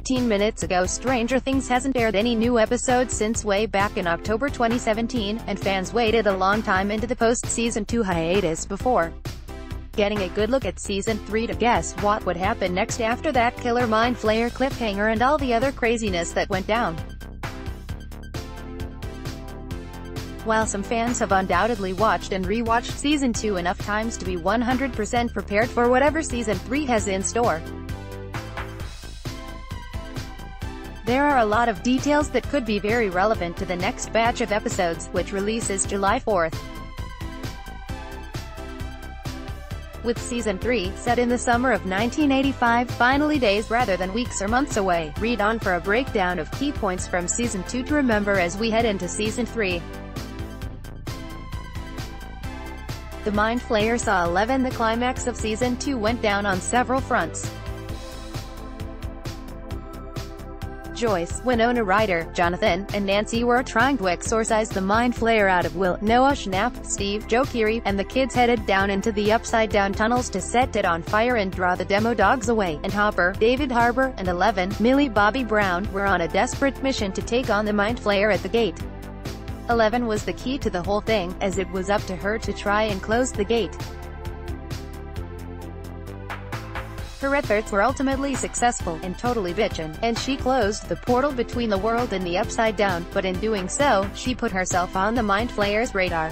15 minutes ago. Stranger Things hasn't aired any new episodes since way back in October 2017, and fans waited a long time into the post-season 2 hiatus before getting a good look at season 3 to guess what would happen next after that killer Mind Flayer cliffhanger and all the other craziness that went down. While some fans have undoubtedly watched and rewatched season 2 enough times to be 100% prepared for whatever season 3 has in store, there are a lot of details that could be very relevant to the next batch of episodes, which releases July 4th. With season 3 set in the summer of 1985, finally days rather than weeks or months away, read on for a breakdown of key points from season 2 to remember as we head into season 3. The Mind Flayer saw 11. The climax of season 2 went down on several fronts. Joyce, Winona Ryder, Jonathan, and Nancy were trying to exorcise the Mind Flayer out of Will, Noah Schnapp, Steve, Joe Keery, and the kids headed down into the upside-down tunnels to set it on fire and draw the demo dogs away, and Hopper, David Harbour, and 11, Millie Bobby Brown, were on a desperate mission to take on the Mind Flayer at the gate. 11 was the key to the whole thing, as it was up to her to try and close the gate. Her efforts were ultimately successful, and totally bitchin', and she closed the portal between the world and the Upside Down, but in doing so, she put herself on the Mind Flayer's radar.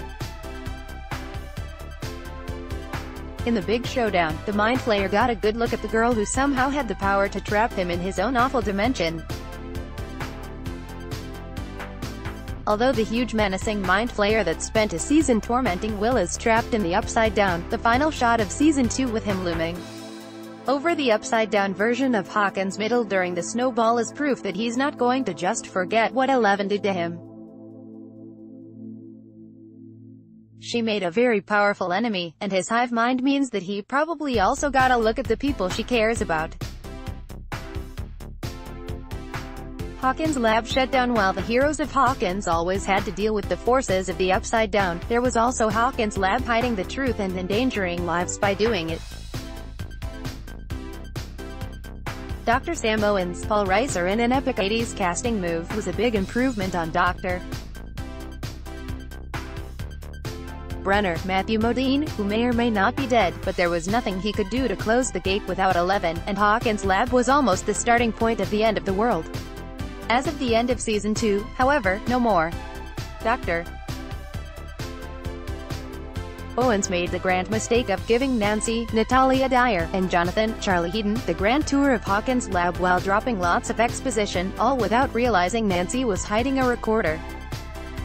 In the big showdown, the Mind Flayer got a good look at the girl who somehow had the power to trap him in his own awful dimension. Although the huge menacing Mind Flayer that spent a season tormenting Will is trapped in the Upside Down, the final shot of season 2 with him looming over the upside-down version of Hawkins' middle during the snowball is proof that he's not going to just forget what 11 did to him. She made a very powerful enemy, and his hive mind means that he probably also got a look at the people she cares about. Hawkins' lab shut down while the heroes of Hawkins always had to deal with the forces of the Upside Down. There was also Hawkins' lab hiding the truth and endangering lives by doing it. Dr. Sam Owens, Paul Reiser in an epic 80s casting move, was a big improvement on Dr. Brenner, Matthew Modine, who may or may not be dead, but there was nothing he could do to close the gate without 11, and Hawkins' lab was almost the starting point of the end of the world. As of the end of season 2, however, no more. Dr. Owens made the grand mistake of giving Nancy, Natalia Dyer, and Jonathan, Charlie Heaton, the grand tour of Hawkins' lab while dropping lots of exposition, all without realizing Nancy was hiding a recorder.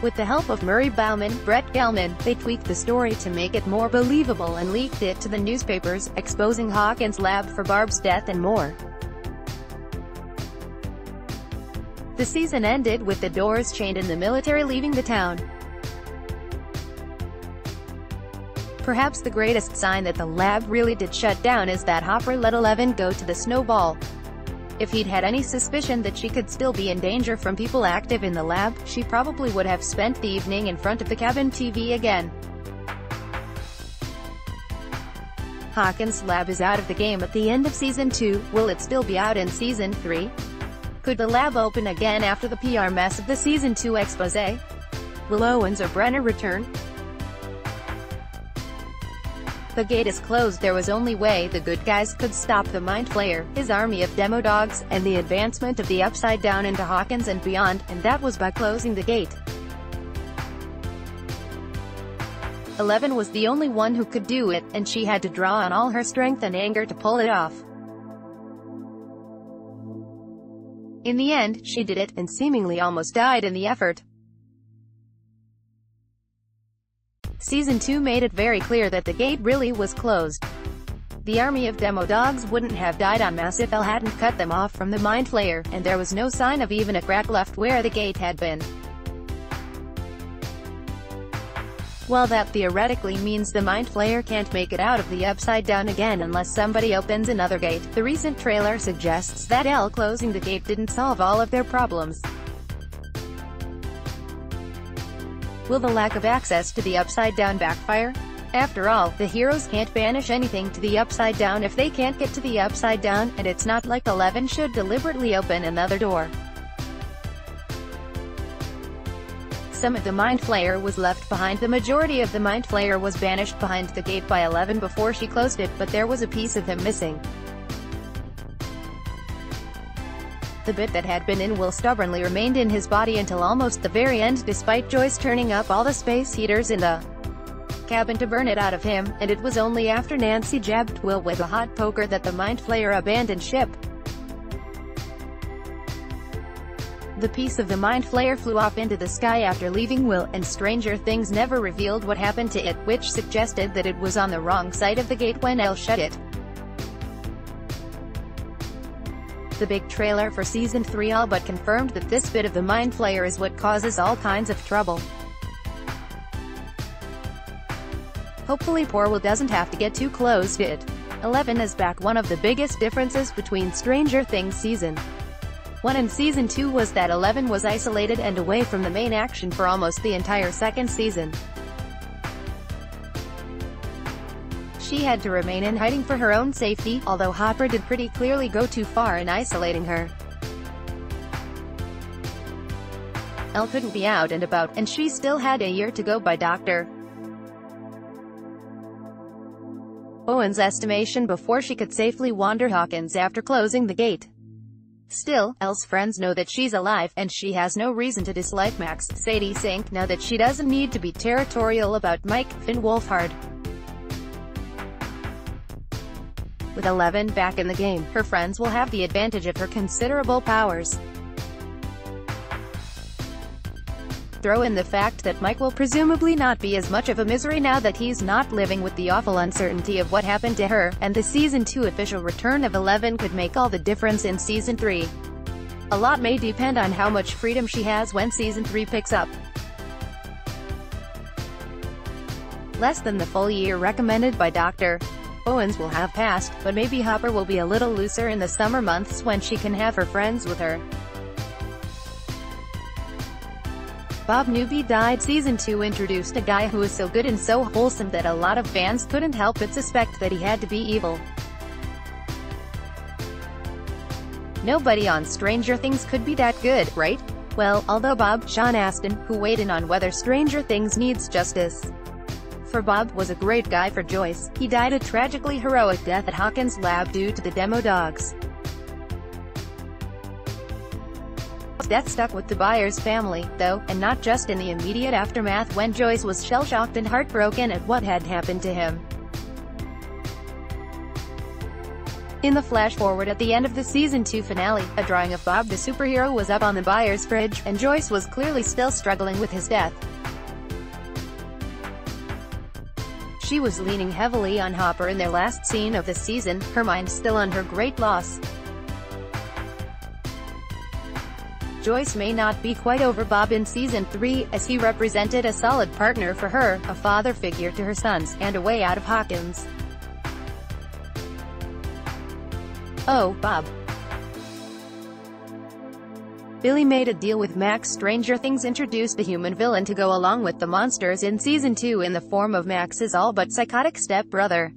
With the help of Murray Bauman, Brett Gelman, they tweaked the story to make it more believable and leaked it to the newspapers, exposing Hawkins' lab for Barb's death and more. The season ended with the doors chained and the military leaving the town. Perhaps the greatest sign that the lab really did shut down is that Hopper let 11 go to the snowball. If he'd had any suspicion that she could still be in danger from people active in the lab, she probably would have spent the evening in front of the cabin TV again. Hawkins' lab is out of the game at the end of season 2. Will it still be out in season 3? Could the lab open again after the PR mess of the season 2 expose? Will Owens or Brenner return? The gate is closed. There was only way the good guys could stop the Mind Flayer, his army of demo dogs, and the advancement of the Upside Down into Hawkins and beyond, and that was by closing the gate. 11 was the only one who could do it, and she had to draw on all her strength and anger to pull it off. In the end, she did it, and seemingly almost died in the effort. Season 2 made it very clear that the gate really was closed. The army of demo dogs wouldn't have died en masse if Elle hadn't cut them off from the Mind Flayer, and there was no sign of even a crack left where the gate had been. While that theoretically means the Mind Flayer can't make it out of the Upside Down again unless somebody opens another gate, the recent trailer suggests that Elle closing the gate didn't solve all of their problems. Will the lack of access to the Upside Down backfire? After all, the heroes can't banish anything to the Upside Down if they can't get to the Upside Down, and it's not like 11 should deliberately open another door. Some of the Mind Flayer was left behind. The majority of the Mind Flayer was banished behind the gate by 11 before she closed it, but there was a piece of him missing. The bit that had been in Will stubbornly remained in his body until almost the very end, despite Joyce turning up all the space heaters in the cabin to burn it out of him, and it was only after Nancy jabbed Will with a hot poker that the Mind Flayer abandoned ship. The piece of the Mind Flayer flew off into the sky after leaving Will, and Stranger Things never revealed what happened to it, which suggested that it was on the wrong side of the gate when Elle shut it. The big trailer for Season 3 all but confirmed that this bit of the Mind Flayer is what causes all kinds of trouble. Hopefully poor Will doesn't have to get too close to it. 11 is back. One of the biggest differences between Stranger Things Season 1 and Season 2 was that 11 was isolated and away from the main action for almost the entire second season. She had to remain in hiding for her own safety, although Hopper did pretty clearly go too far in isolating her. Elle couldn't be out and about, and she still had a year to go by Dr. Owen's estimation before she could safely wander Hawkins after closing the gate. Still, Elle's friends know that she's alive, and she has no reason to dislike Max. Sadie Sink now that she doesn't need to be territorial about Mike, Finn Wolfhard. With 11 back in the game, her friends will have the advantage of her considerable powers. Throw in the fact that Mike will presumably not be as much of a misery now that he's not living with the awful uncertainty of what happened to her, and the Season 2 official return of 11 could make all the difference in Season 3. A lot may depend on how much freedom she has when Season 3 picks up. Less than the full year recommended by Dr. Owens will have passed, but maybe Hopper will be a little looser in the summer months when she can have her friends with her. Bob Newby died. Season 2 introduced a guy who was so good and so wholesome that a lot of fans couldn't help but suspect that he had to be evil. Nobody on Stranger Things could be that good, right? Well, although Sean Astin, who weighed in on whether Stranger Things needs justice for Bob, was a great guy for Joyce, he died a tragically heroic death at Hawkins' lab due to the demo dogs. Death stuck with the Byers family, though, and not just in the immediate aftermath when Joyce was shell-shocked and heartbroken at what had happened to him. In the flash-forward at the end of the Season 2 finale, a drawing of Bob the superhero was up on the Byers' fridge, and Joyce was clearly still struggling with his death. She was leaning heavily on Hopper in their last scene of the season, her mind still on her great loss. Joyce may not be quite over Bob in Season 3, as he represented a solid partner for her, a father figure to her sons, and a way out of Hawkins. Oh, Bob. Billy made a deal with Max. Stranger Things introduced a human villain to go along with the monsters in Season 2 in the form of Max's all-but psychotic step-brother.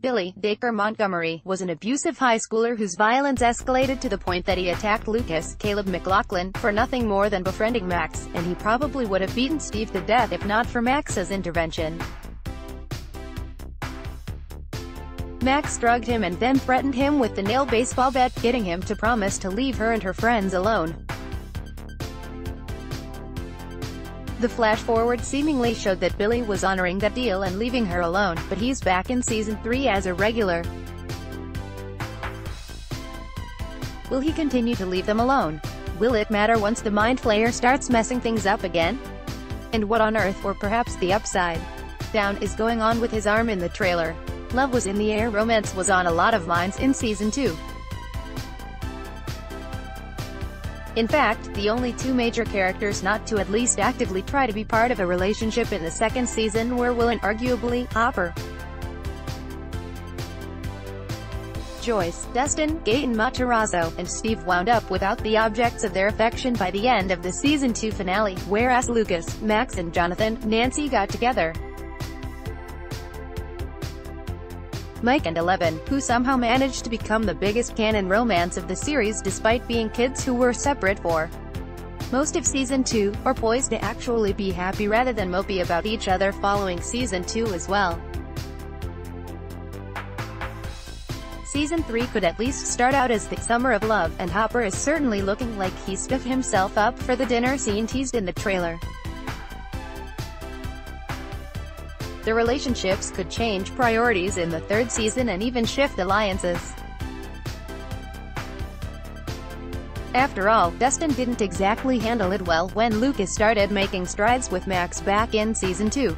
Billy, Dacre Montgomery, was an abusive high schooler whose violence escalated to the point that he attacked Lucas, Caleb McLaughlin, for nothing more than befriending Max, and he probably would have beaten Steve to death if not for Max's intervention. Max drugged him and then threatened him with the nail baseball bat, getting him to promise to leave her and her friends alone. The flash-forward seemingly showed that Billy was honoring that deal and leaving her alone, but he's back in Season 3 as a regular. Will he continue to leave them alone? Will it matter once the Mind Flayer starts messing things up again? And what on earth, or perhaps the Upside Down, is going on with his arm in the trailer? Love was in the air. Romance was on a lot of minds in Season 2. In fact, the only two major characters not to at least actively try to be part of a relationship in the second season were Will and, arguably, Hopper. Joyce, Dustin, Gaten Matarazzo, and Steve wound up without the objects of their affection by the end of the Season 2 finale, whereas Lucas, Max and Jonathan, Nancy got together. Mike and Eleven, who somehow managed to become the biggest canon romance of the series despite being kids who were separate for most of Season 2, are poised to actually be happy rather than mopey about each other following Season 2 as well. Season 3 could at least start out as the summer of love, and Hopper is certainly looking like he stiffed himself up for the dinner scene teased in the trailer. The relationships could change priorities in the third season and even shift alliances. After all, Dustin didn't exactly handle it well when Lucas started making strides with Max back in Season 2.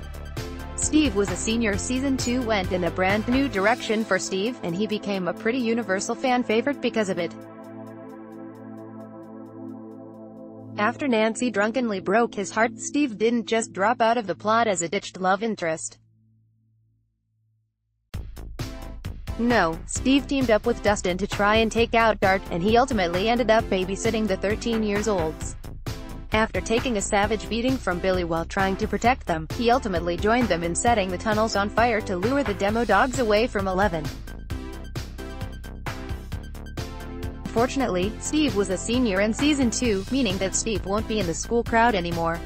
Steve was a senior. Season 2 went in a brand new direction for Steve, and he became a pretty universal fan favorite because of it. After Nancy drunkenly broke his heart, Steve didn't just drop out of the plot as a ditched love interest. No, Steve teamed up with Dustin to try and take out Dart, and he ultimately ended up babysitting the 13-year-olds. After taking a savage beating from Billy while trying to protect them, he ultimately joined them in setting the tunnels on fire to lure the demo dogs away from Eleven. Fortunately, Steve was a senior in Season 2, meaning that Steve won't be in the school crowd anymore.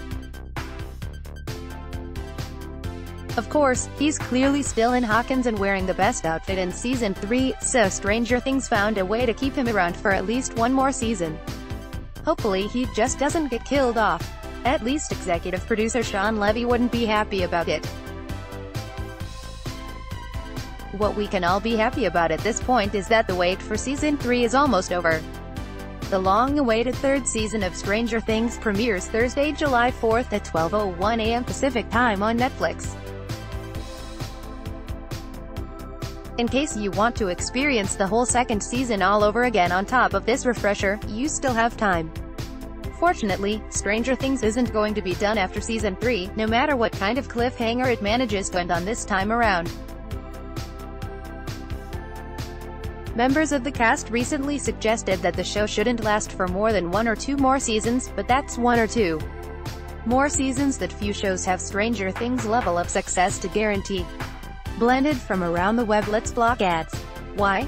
Of course, he's clearly still in Hawkins and wearing the best outfit in Season 3, so Stranger Things found a way to keep him around for at least one more season. Hopefully he just doesn't get killed off. At least executive producer Sean Levy wouldn't be happy about it. What we can all be happy about at this point is that the wait for Season 3 is almost over. The long-awaited third season of Stranger Things premieres Thursday, July 4th at 12:01 a.m. Pacific Time on Netflix. In case you want to experience the whole second season all over again on top of this refresher, you still have time. Fortunately, Stranger Things isn't going to be done after Season 3, no matter what kind of cliffhanger it manages to end on this time around. Members of the cast recently suggested that the show shouldn't last for more than 1 or 2 more seasons, but that's 1 or 2 more seasons that few shows have Stranger Things level of success to guarantee. Blended from around the web. Let's block ads. Why?